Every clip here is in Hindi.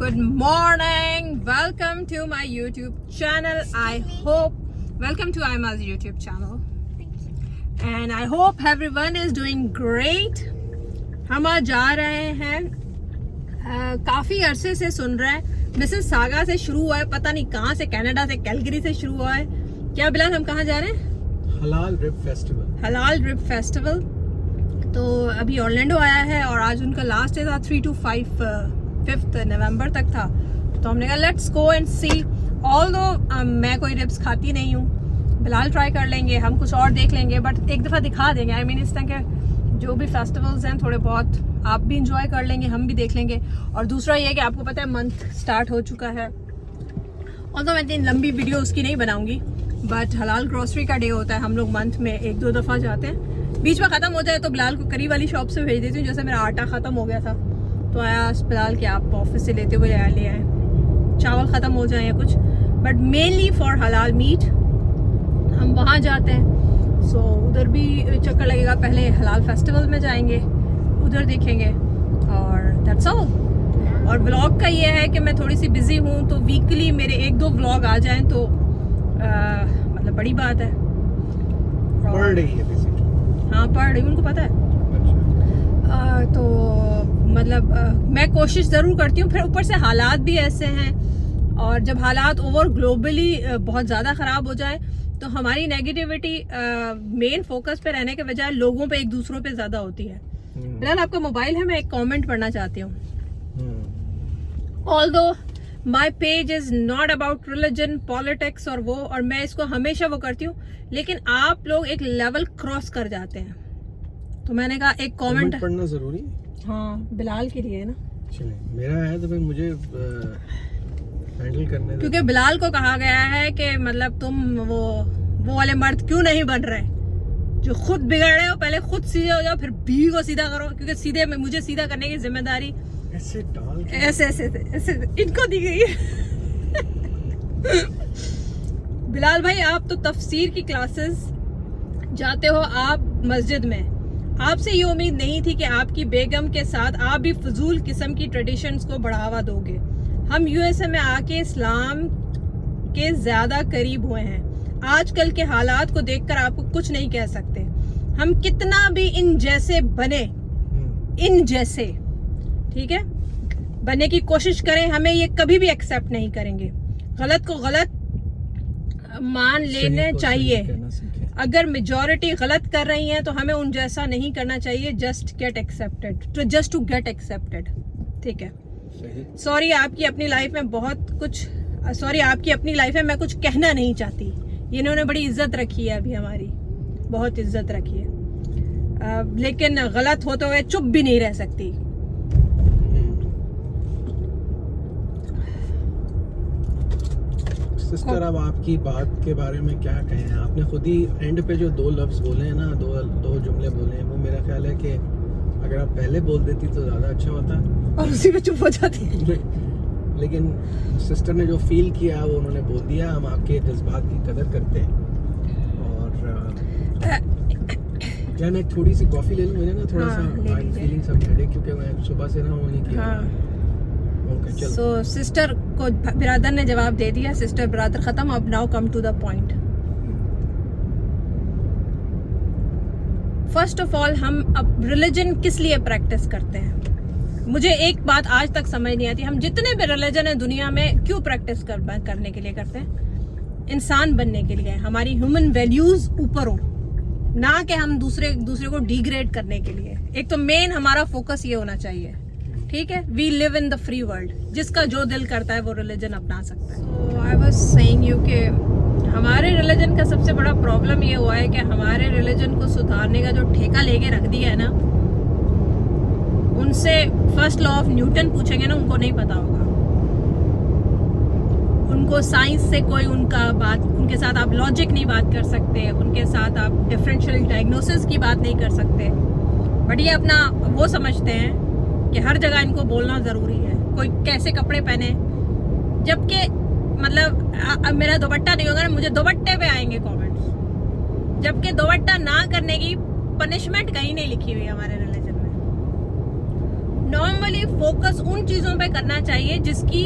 good morning. Welcome to my YouTube channel. Welcome to Aima's YouTube channel. Thank you. And I hope everyone is doing great. हम आज जा रहे हैं काफी अरसे से सुन रहे हैं मिसेस सागा से शुरू हुआ है, पता नहीं कहाँ से, कनाडा से, कैलगरी से शुरू हुआ है। क्या बिलाल, हम कहाँ जा रहे हैं? हलाल रिब फेस्टिवल। हलाल रिब फेस्टिवल। तो अभी ऑरलैंडो आया है और आज उनका लास्ट डे था, 3 to 5 नवंबर तक था। तो हमने कहा let's go and see. Although मैं कोई रिब्स खाती नहीं हूँ, बिलाल ट्राई कर लेंगे, हम कुछ और देख लेंगे, बट एक दफ़ा दिखा देंगे। आई मीन इस तरह के जो भी फेस्टिवल्स हैं थोड़े बहुत आप भी इंजॉय कर लेंगे, हम भी देख लेंगे। और दूसरा ये है कि आपको पता है मंथ स्टार्ट हो चुका है। ऑल्दो मैं इतनी लंबी वीडियो उसकी नहीं बनाऊंगी, बट हलाल ग्रोसरी का डे होता है, हम लोग मंथ में 1-2 दफ़ा जाते हैं। बीच में ख़त्म हो जाए तो बिलाल को करीब वाली शॉप से भेज देती हूँ। जैसे मेरा आटा ख़त्म हो गया था तो आया बिलाल के आप ऑफिस से लेते हुए ले आए, चावल ख़त्म हो जाए या कुछ, बट मेनली फॉर हलाल मीट हम वहाँ जाते हैं। सो उधर भी चक्कर लगेगा, पहले हलाल फेस्टिवल में जाएंगे, उधर देखेंगे और दैट्स ऑल। और व्लॉग का ये है कि मैं थोड़ी सी बिजी हूँ, तो वीकली मेरे 1-2 व्लॉग आ जाएं तो मतलब बड़ी बात है। पर डे है बेसिकली। हाँ, पर डे, उनको पता है। तो मतलब मैं कोशिश ज़रूर करती हूँ। फिर ऊपर से हालात भी ऐसे हैं, और जब हालात ओवर ग्लोबली बहुत ज़्यादा ख़राब हो जाए तो हमारी नेगेटिविटी मेन फोकस पे रहने के बजाय लोगों पे, एक दूसरों पे ज़्यादा होती है। बिलाल, आपका मोबाइल है, मैं एक कमेंट पढ़ना चाहती हूँ। Although my page is not about religion, politics और वो, और मैं इसको हमेशा वो करती हूँ, लेकिन आप लोग एक लेवल क्रॉस कर जाते हैं। तो मैंने कहा एक कमेंट पढ़ना जरूरी है। हाँ, बिलाल के लिए है ना। चलिए, मेरा है तो फिर मुझे हैंडल करने, क्योंकि बिलाल को कहा गया है कि मतलब तुम वो वाले मर्द क्यों नहीं बन रहे जो खुद बिगड़ रहे हो, पहले खुद सीधे हो जाओ, फिर बीवी को सीधा करो, क्योंकि सीधे में मुझे सीधा करने की जिम्मेदारी ऐसे डाल के ऐसे इनको दी गई है। बिलाल भाई, आप तो तफसीर की क्लासेस जाते हो, आप मस्जिद में, आपसे ये उम्मीद नहीं थी कि आपकी बेगम के साथ आप भी फजूल किस्म की ट्रेडिशंस को बढ़ावा दोगे। हम यूएसए में आके इस्लाम के ज्यादा करीब हुए हैं। आजकल के हालात को देखकर आपको कुछ नहीं कह सकते। हम कितना भी इन जैसे बने, इन जैसे, ठीक है, बनने की कोशिश करें, हमें ये कभी भी एक्सेप्ट नहीं करेंगे। गलत को गलत मान लेने चाहिए। अगर मेजॉरिटी गलत कर रही है तो हमें उन जैसा नहीं करना चाहिए, जस्ट टू गेट एक्सेप्टेड। ठीक है, सॉरी आपकी अपनी लाइफ में आपकी अपनी लाइफ में मैं कुछ कहना नहीं चाहती। इन्होंने बड़ी इज्जत रखी है, अभी हमारी बहुत इज्जत रखी है, लेकिन गलत होते हुए चुप भी नहीं रह सकती। सिस्टर, अब आपकी बात के बारे में क्या कहें? आपने खुद ही एंड पे जो 2 लफ्ज बोले हैं ना, दो जुमले बोले हैं, वो मेरा ख्याल है कि अगर आप पहले बोल देती तो ज़्यादा अच्छा होता और उसी में चुप हो जाती। लेकिन सिस्टर ने जो फील किया वो उन्होंने बोल दिया। हम आपके जज्बात की कदर करते हैं। और क्या मैं थोड़ी सी कॉफ़ी ले लूँ? मैंने ना थोड़ा सा आई फीलिंग सब हेडेक, क्योंकि मैं सुबह से ना वो नहीं किया। सो सिस्टर को बिरादर ने जवाब दे दिया। सिस्टर बिरादर खत्म। अब now come to the point. First of all, हम अब रिलीजन किस लिए प्रैक्टिस करते हैं? मुझे एक बात आज तक समझ नहीं आती, हम जितने भी रिलीजन है दुनिया में क्यों प्रैक्टिस करने के लिए करते हैं? इंसान बनने के लिए, हमारी ह्यूमन वैल्यूज ऊपर हो, ना कि हम दूसरे को डिग्रेड करने के लिए। एक तो मेन हमारा फोकस ये होना चाहिए, ठीक है। We live in the free world, जिसका जो दिल करता है वो रिलीजन अपना सकता है। सो आई वाज सेइंग यू कि हमारे रिलीजन का सबसे बड़ा प्रॉब्लम ये हुआ है कि हमारे रिलीजन को सुधारने का जो ठेका लेके रख दिया है ना, उनसे फर्स्ट लॉ ऑफ न्यूटन पूछेंगे ना, उनको नहीं पता होगा। उनको साइंस से कोई उनके साथ आप लॉजिक नहीं बात कर सकते, उनके साथ आप डिफरेंशियल डायग्नोसिस की बात नहीं कर सकते। बट ये अपना वो समझते हैं कि हर जगह इनको बोलना जरूरी है, कोई कैसे कपड़े पहने, जबकि मतलब मेरा दुपट्टा नहीं होगा ना, मुझे दुपट्टे पे आएंगे कमेंट्स, जबकि दुपट्टा ना करने की पनिशमेंट कहीं नहीं लिखी हुई हमारे रिलीजन में। नॉर्मली फोकस उन चीजों पे करना चाहिए जिसकी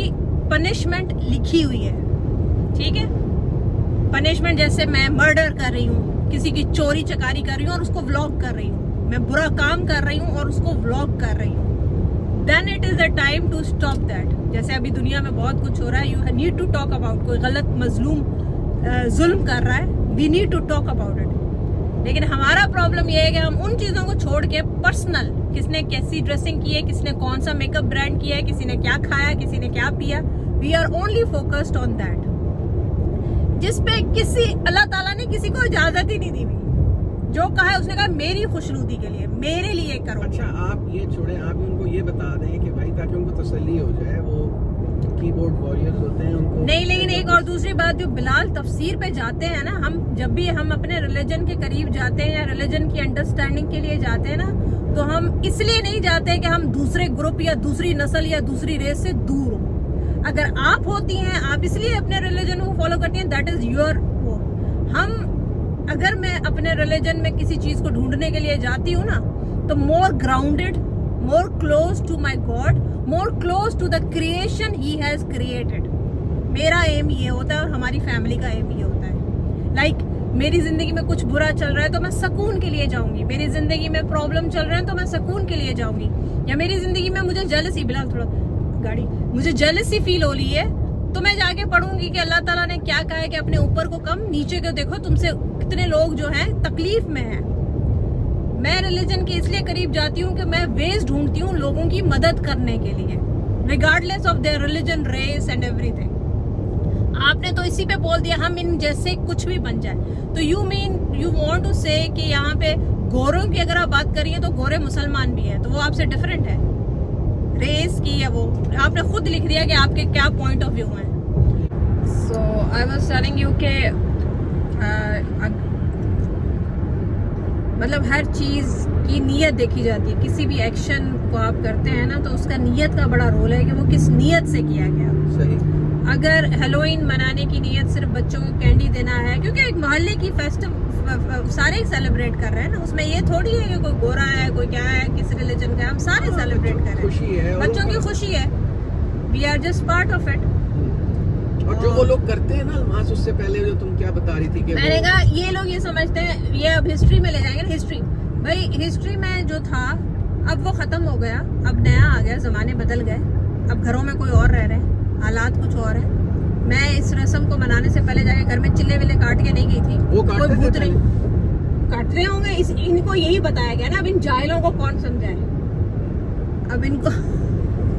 पनिशमेंट लिखी हुई है, ठीक है। पनिशमेंट जैसे मैं मर्डर कर रही हूँ, किसी की चोरी चकारी कर रही हूँ और उसको व्लॉग कर रही हूँ, मैं बुरा काम कर रही हूँ और उसको व्लॉग कर रही हूँ, then it is the time to stop that. जैसे अभी दुनिया में बहुत कुछ हो रहा है, you need to talk about. कोई गलत मजलूम जुल्म कर रहा है, we need to talk about it. लेकिन हमारा प्रॉब्लम ये है कि हम उन चीजों को छोड़ के पर्सनल, किसने कैसी ड्रेसिंग की है, किसने कौन सा मेकअप ब्रांड किया है, किसी ने क्या खाया, किसी ने क्या पिया, we are only focused on that, जिसपे किसी अल्लाह ताला ने किसी को इजाजत ही नहीं दी हुई। जो कहा है उसने कहा मेरी खुशनुदी के लिए, मेरे लिए करो। अच्छा आप ये छोड़े, आप उनको ये बता दें कि भाई ताकि उनको तसल्ली हो जाए, वो कीबोर्ड वॉरियर्स होते हैं उनको नहीं। लेकिन एक और दूसरी बात, जो बिलाल तफसीर पे जाते हैं ना, हम जब भी हम अपने रिलीजन के करीब जाते हैं या रिलीजन की अंडरस्टैंडिंग के लिए जाते हैं ना, तो हम इसलिए नहीं जाते कि हम दूसरे ग्रुप या दूसरी नस्ल या दूसरी रेस से दूर हो। अगर आप होती हैं, आप इसलिए अपने रिलीजन को फॉलो करती हैं, दैट इज योर वो। अगर मैं अपने रिलीजन में किसी चीज को ढूंढने के लिए जाती हूँ ना, तो more grounded, more close to my God, more close to the creation he has created. मेरा एम ये होता है और हमारी फैमिली का एम ये होता है। लाइक मेरी जिंदगी में कुछ बुरा चल रहा है तो मैं सुकून के लिए जाऊंगी, मेरी जिंदगी में प्रॉब्लम चल रहा है तो मैं सुकून के लिए जाऊंगी, या मेरी जिंदगी में मुझे जेलसी, बिलाल थोड़ा गाड़ी, मुझे जेलसी फील हो रही है तो मैं जाके पढ़ूंगी कि अल्लाह ताला ने क्या कहा है कि अपने ऊपर को कम, नीचे को देखो, तुमसे कितने लोग जो हैं तकलीफ में हैं। मैं रिलीजन के इसलिए करीब जाती हूँ कि मैं वेज ढूंढती हूँ लोगों की मदद करने के लिए, regardless of their religion, race and everything. आपने तो इसी पे बोल दिया हम इन जैसे कुछ भी बन जाए, तो यू वांट टू से कि यहाँ पे गोरों की अगर आप बात करिए तो गोरे मुसलमान भी हैं, तो वो आपसे डिफरेंट है रेस की, है वो आपने खुद लिख दिया कि आपके क्या पॉइंट ऑफ व्यू है। सो आई वाज टेलिंग यू के मतलब हर चीज की नीयत देखी जाती है। किसी भी एक्शन को आप करते हैं ना, तो उसका नीयत का बड़ा रोल है कि वो किस नीयत से किया गया। सही। अगर हेलोइन मनाने की नीयत सिर्फ बच्चों को कैंडी देना है, क्योंकि एक मोहल्ले की फेस्टिव सारे सेलिब्रेट कर रहे हैं ना, उसमें ये थोड़ी है कि कोई गोरा है, कोई क्या है, किस रिलीजन का है, हम सारे सेलिब्रेट कर रहे हैं, खुशी है, बच्चों की खुशी है, we are just part of it. और जो वो लोग करते हैं ना अलमास, उससे पहले जो तुम क्या बता रही थी कि मैंने कहा ये लोग ये समझते हैं, ये अब हिस्ट्री में ले जाएंगे ना, हिस्ट्री भाई, हिस्ट्री में जो था अब वो खत्म हो गया, अब नया आ गया, जमाने बदल गए, अब घरों में कोई और रह रहे हैं, हालात कुछ और है। मैं इस रस्म को मनाने से पहले जाके घर में चिल्ले विल्ले काट के नहीं गई थी, वो कोई भूत नहीं काट रहे होंगे, इनको यही बताया गया ना, अब इन जाहिलों को कौन समझाए, अब इनको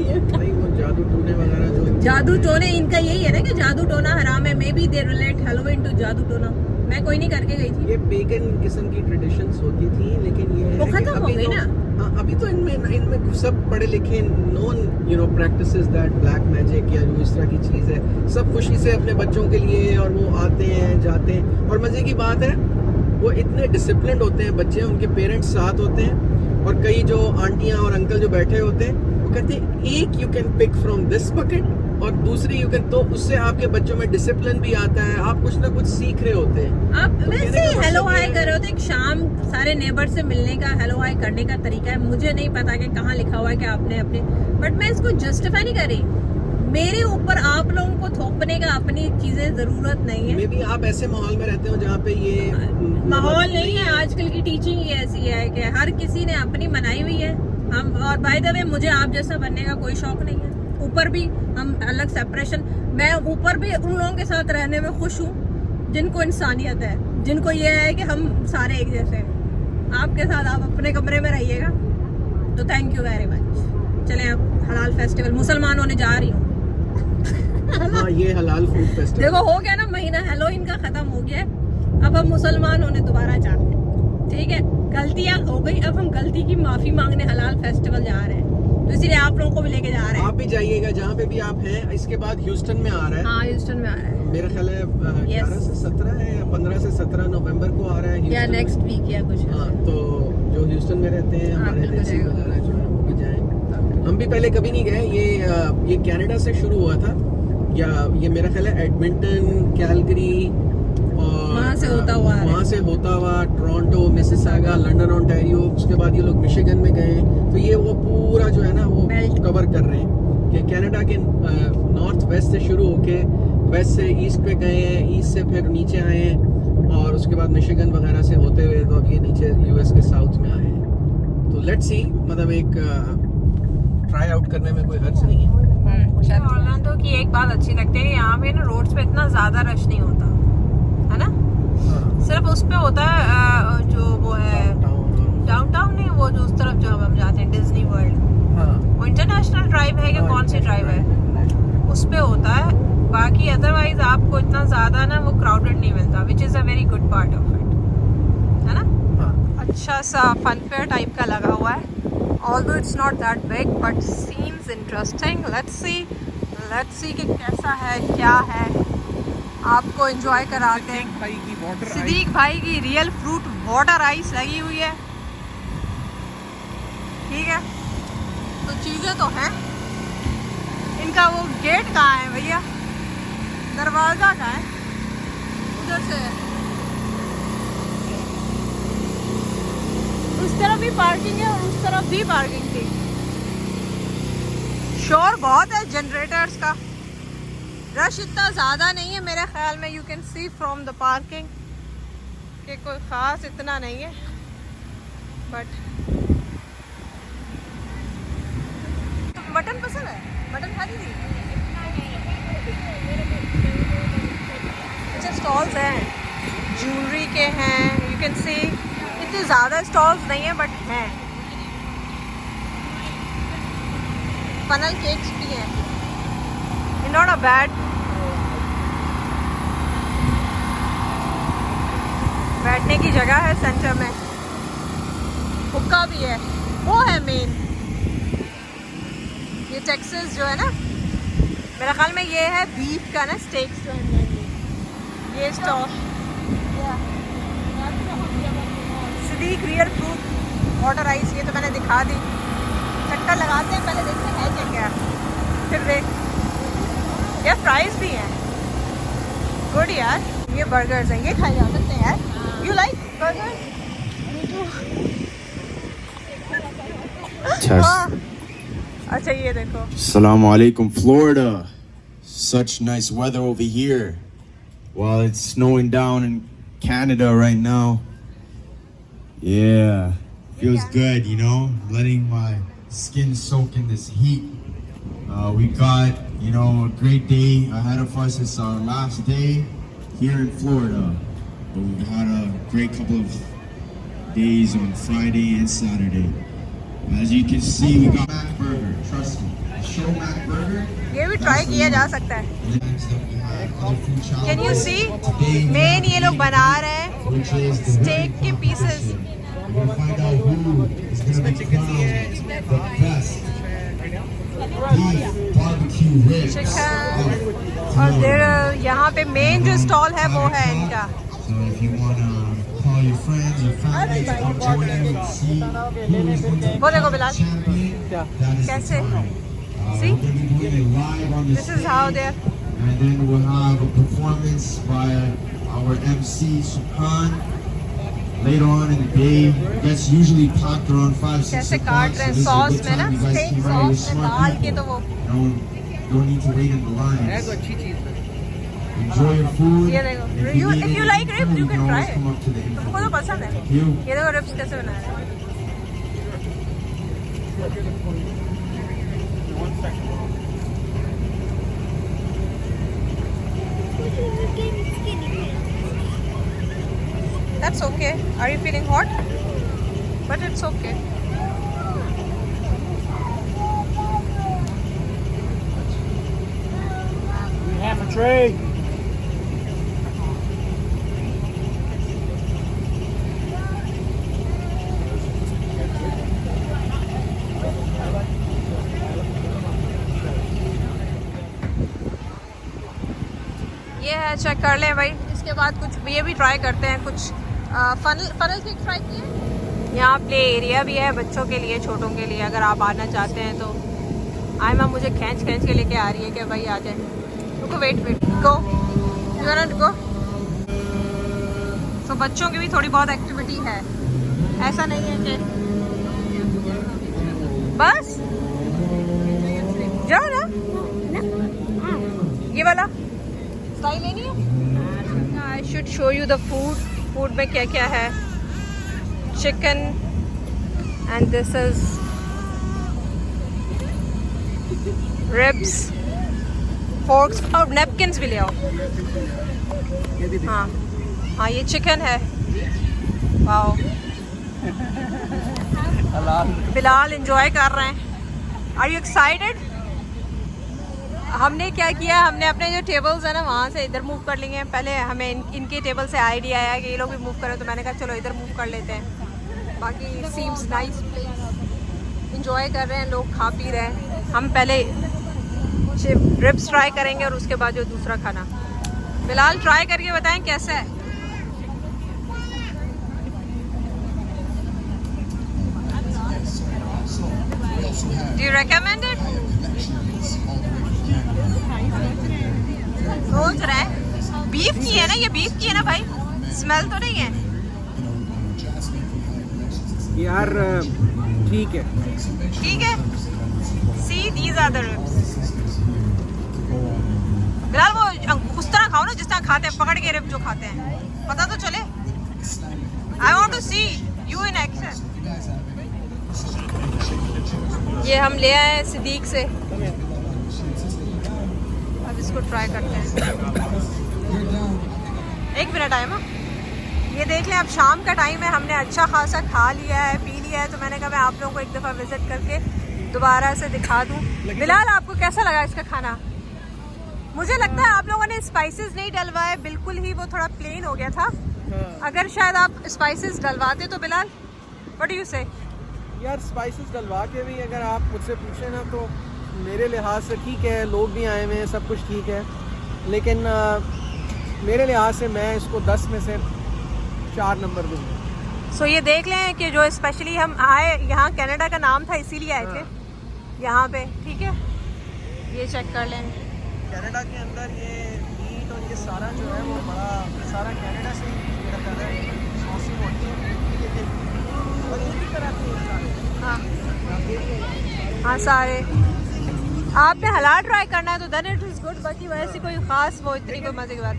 नहीं, वो जादू टोने वगैरह जो जादू टोने, इनका यही है ना कि जादू टोना हराम है, maybe they relate Halloween to जादू टोना। मैं कोई नहीं करके गई थी, ये पेगन किस्म की ट्रेडिशंस होती थी, लेकिन ये वो खत्म हो गई ना। हाँ, अभी तो इनमें सब पढ़े लिखे non practices that black magic या जो इस तरह की चीज है, सब खुशी से अपने बच्चों के लिए, और वो आते हैं जाते हैं। और मजे की बात है वो इतने डिसिप्लिन्ड होते हैं बच्चे, उनके पेरेंट्स साथ होते हैं, और कई जो आंटियां और अंकल जो बैठे होते हैं वो कहते हैं एक you can pick from this bucket और दूसरी यू कैन, तो उससे आपके बच्चों में डिसिप्लिन भी आता है, आप कुछ ना कुछ सीख रहे होते हैं। आप वैसे ही हेलो हाय कर रहे होते, एक शाम सारे नेबर से मिलने का हेलो हाय करने का तरीका है। मुझे नहीं पता कि कहाँ लिखा हुआ है कि आपने अपने, बट मैं इसको जस्टिफाई नहीं कर रही, मेरे ऊपर आप लोगों को थोपने का अपनी चीजें जरूरत नहीं है। मे बी आप ऐसे माहौल में रहते हो जहाँ पे ये माहौल नहीं है, आजकल की टीचिंग ही ऐसी है कि हर किसी ने अपनी बनाई हुई है। हम, और बाय द वे मुझे आप जैसा बनने का कोई शौक नहीं है, ऊपर भी हम अलग सेपरेशन, मैं ऊपर भी उन लोगों के साथ रहने में खुश हूँ जिनको इंसानियत है, जिनको ये है कि हम सारे एक जैसे हैं। आपके साथ आप अपने कमरे में रहिएगा, तो थैंक यू वेरी मच। चलें अब हलाल फेस्टिवल, मुसलमान होने जा रही हूँ। हाँ, ये हलाल फूड फेस्टिवल देखो हो गया ना महीना हेलोइन का खत्म हो गया, अब हम मुसलमान होने दोबारा जा रहे हैं, ठीक है, गलतियां हो गई, अब हम गलती की माफी मांगने हलाल फेस्टिवल जा रहे हैं, तो इसीलिए आप लोगों को भी लेके जा रहे हैं। आप भी जाइएगा जहाँ पे भी आप हैं। इसके बाद ह्यूस्टन में आ रहा है। हाँ, ह्यूस्टन में आ रहा है, मेरा ख्याल है 11 से 17 है या 15 से 17 नवंबर को आ रहा है, या नेक्स्ट वीक या कुछ। हाँ, तो जो ह्यूस्टन में रहते हैं हमारे देसी वगैरह जो है वो भी जाएं। हम भी पहले कभी नहीं गए, ये कनाडा से शुरू हुआ था, या ये मेरा ख्याल है एडमिंटन, कैलगरी और वहाँ से होता हुआ आ रहे हैं। वहाँ से होता हुआ टोरंटो, मिसिसागा, लंदन, ओंटारियो, उसके बाद ये लोग मिशिगन में गए। तो ये वो पूरा जो है ना वो Belt। कवर कर रहे हैं कि कनाडा के नॉर्थ वेस्ट से शुरू होके वेस्ट से ईस्ट पे गए हैं, ईस्ट से फिर नीचे आए हैं और उसके बाद मिशिगन वगैरह से होते हुए तो अब ये नीचे यूएस के साउथ में आए हैं। तो लेट्स सी, मतलब एक ट्राई आउट करने में कोई हर्ज नहीं है। ऑरलैंडो की एक बात अच्छी लगती है, यहाँ पे ना रोड्स पे इतना ज्यादा रश नहीं होता है ना, सिर्फ उस पे होता है जो वो है डाउनटाउन नहीं, वो जो उस तरफ जो हम जाते हैं डिज्नी वर्ल्ड, हाँ वो इंटरनेशनल ड्राइव है कि कौन सी ड्राइव है, उस पे होता है। बाकी अदरवाइज आपको इतना ज्यादा ना वो क्राउडेड नहीं मिलता, which is a very good part of it, है ना। अच्छा सा फन फेयर टाइप का लगा हुआ है, although it's not that big but seems interesting. let's see कि कैसा है क्या है, आपको एंजॉय कराते हैं। सिद्दीक भाई की रियल फ्रूट वाटर आइस लगी हुई है, ठीक है। तो चीज़ें तो हैं, इनका वो गेट कहाँ है भैया, दरवाज़ा कहाँ है, उधर से उस तरफ भी पार्किंग है और उस तरफ भी पार्किंग थी। शोर बहुत है जनरेटर्स का, रश इतना ज़्यादा नहीं है मेरे ख्याल में, you can see from the parking कि कोई ख़ास इतना नहीं है, बट मटन पसंद है, मटन खाती थी। अच्छा स्टॉल्स हैं, ज्वेलरी के हैं, यू कैन सी इतने ज़्यादा स्टॉल्स नहीं है बट हैं। फनल केक्स भी हैं, नॉट अ बैड। बैठने की जगह है सेंटर में, हुक्का भी है, वो है मेन। ये टेक्सास जो है ना, मेरे ख्याल में ये है बीफ का ना स्टेक्स जो है ये stall. Siddique real fruit water ice, ये तो मैंने दिखा दी। चक्कर लगाते हैं, पहले देखते हैं है क्या, फिर देख। यार फ्राइज भी हैं, गुड यार। ये बर्गर्स हैं, ये खाए जा सकते हैं यार। You like burgers? अच्छा ये देखो। Assalamu alaikum, Florida. Such nice weather over here. While it's snowing down in Canada right now. Yeah, feels good, you know, letting my skin soak in this heat. We got, you know, a great day ahead of us. It's our last day here in Florida. But we've had a great couple of days on Friday and Saturday. As you can see, we got Mac Burger. Trust me, show Mac Burger. ये भी ट्राई किया जा सकता है। Can you see? मेन ये लोग बना रहे हैं स्टेक के पीसेस। इसमें चिकन भी है, इसमें चिकन और यहाँ पे मेन जो स्टॉल है वो है इनका। वो देखो बिलाल कैसे, see? This is how they are. And then we'll have a performance by our MC Subhan later on in the day. That's usually packed around 5-6 कैसे o'clock. काट रहे हैं सॉस में ना, स्टेक सॉस में डाल के, तो वो Don't need to wait in the line. है तो अच्छी चीज़ है। Enjoy your food. ये देखो, If you if need you like anything, ribs, you can try always it. come up to the info. तुमको तो पसंद है। Thank you. ये देखो रिब्स कैसे बनाए हैं। That's okay. Are you feeling hot? But it's okay. We have a tray. ये है, चेक कर लें भाई। इसके बाद कुछ ये भी ट्राई करते हैं, कुछ फनल केक ट्राई किए। यहाँ प्ले एरिया भी है बच्चों के लिए, छोटों के लिए, अगर आप आना चाहते हैं तो। आयमा मुझे खींच के लेके आ रही है कि भाई आ जाए। रुको, wait go, you want to go? तो बच्चों की भी थोड़ी बहुत एक्टिविटी है, ऐसा नहीं है कि बस जाओ ना। ये वाला स्टाइल लेनी है। I should show you the food. Food में क्या क्या है। Chicken and this is ribs. Forks और नेपकिंस भी ले आओ। हाँ हाँ, ये चिकन है। वाओ, बिलाल एंजॉय कर रहे हैं। Are you excited? हमने क्या किया, हमने अपने जो टेबल्स है ना वहाँ से इधर मूव कर लिए हैं। पहले हमें इनके टेबल से आइडिया आया कि ये लोग भी मूव करें, तो मैंने कहा चलो इधर मूव कर लेते हैं। बाकी सीम्स नाइस प्लेस, इंजॉय कर रहे हैं लोग, खा पी रहे हैं। हम पहले रिब्स ट्राई करेंगे और उसके बाद जो दूसरा खाना। बिलाल ट्राई करके बताएं कैसा है। Do you recommend it? सोच रहा है बीफ की है ना, ये बीफ की है ना भाई, स्मेल तो नहीं है यार? ठीक है, ठीक है। See, these are the ribs. Bilal वो उस तरह खाओ ना जिस तरह खाते हैं, पकड़ के रिब जो खाते हैं, पता तो चले। I want to see you in action. ये हम ले आए हैं सिद्दीक से, अब इसको ट्राई करते हैं। 1 मिनट आए ना, ये देख लें अब शाम का टाइम है, हमने अच्छा खासा खा लिया है, पी लिया है, तो मैंने कहा मैं आप लोगों को एक दफ़ा विजिट करके दोबारा से दिखा दूँ। बिलाल आपको कैसा लगा इसका खाना? मुझे लगता है आप लोगों ने स्पाइसेस नहीं डलवाए, बिल्कुल ही वो थोड़ा प्लेन हो गया था। अगर शायद आप स्पाइसेस डलवाते तो बिलाल, व्हाट डू यू से? यार स्पाइसेस डलवा के भी अगर आप मुझसे पूछे ना तो मेरे लिहाज से ठीक है, लोग भी आए हुए हैं, सब कुछ ठीक है, लेकिन मेरे लिहाज से मैं इसको 10 में से 4 नंबर दूंगा। सो ये देख लें कि जो स्पेशली हम आए यहाँ, कनाडा का नाम था इसीलिए आए थे यहाँ पे, ठीक है। ये चेक कर लें, कनाडा के अंदर ये मीट और ये सारा जो है वो बड़ा सारा कनाडा से मेरा ख्याल है सॉसी होती है और एक ही तरह के सारे। हाँ हाँ सारे। आपने हलाल ट्राई करना है तो देन इट इज़ गुड, बाकी वैसे कोई ख़ास वो इतनी कोई मज़े की बात।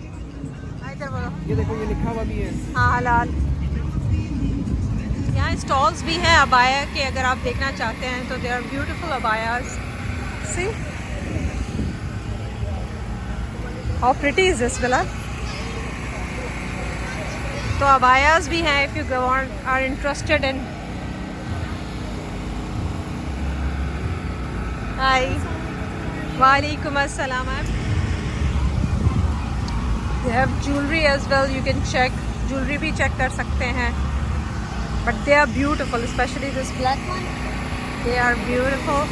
इधर बोलो, ये देखो ये लिखा हुआ भी है। हाँ हलाल। यहाँ स्टॉल्स भी हैं अबाया के, अगर आप देखना चाहते हैं तो they are beautiful abayas. See how pretty is this Bilal. तो अबायाज भी हैं if you are interested in. Hi, वालेकुम अस्सलाम। They have jewellery as well, you can check, jewellery भी चेक कर सकते हैं, but they are beautiful, especially this black one, they are beautiful.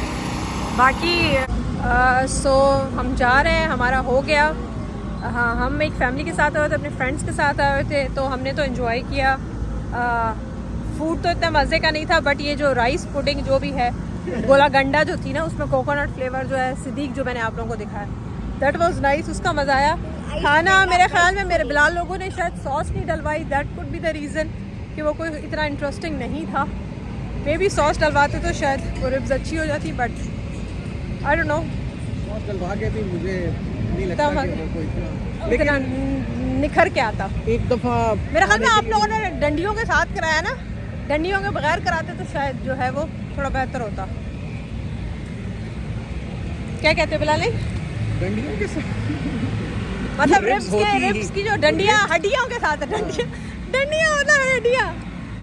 बाकी सो हम जा रहे हैं, हमारा हो गया। हाँ, हम एक फैमिली के साथ आए थे, अपने फ्रेंड्स के साथ आए थे, तो हमने तो एंजॉय किया। फूड तो इतना मज़े का नहीं था, बट ये जो राइस पुडिंग जो भी है, गोला गंडा जो थी ना, उसमें कोकोनट फ्लेवर जो है, सिद्दीक जो मैंने आप लोगों को दिखाया, दैट वाज नाइस, उसका मज़ा आया। खाना मेरे ख्याल में मेरे बिलाल लोगों ने शायद सॉस नहीं डलवाई, that could be the reason कि वो कोई इतना इंटरेस्टिंग नहीं था। मे बी सॉस डलवाते तो शायद वो रिब्स अच्छी हो जाती, but I don't know, sauce डलवा के भी मुझे नहीं लगता कि वो कोई इतना निखर के आता। एक दफ़ा मेरे ख्याल में आप लोगों ने डंडियों के साथ कराया ना, डंडियों के बगैर कराते तो शायद जो है वो थोड़ा बेहतर होता। क्या कहते हो बिलाल? डंडियों के साथ मतलब रिब्स की जो डंडियाँ हड्डियों के साथ है, डंडियाँ मतलब हड्डियाँ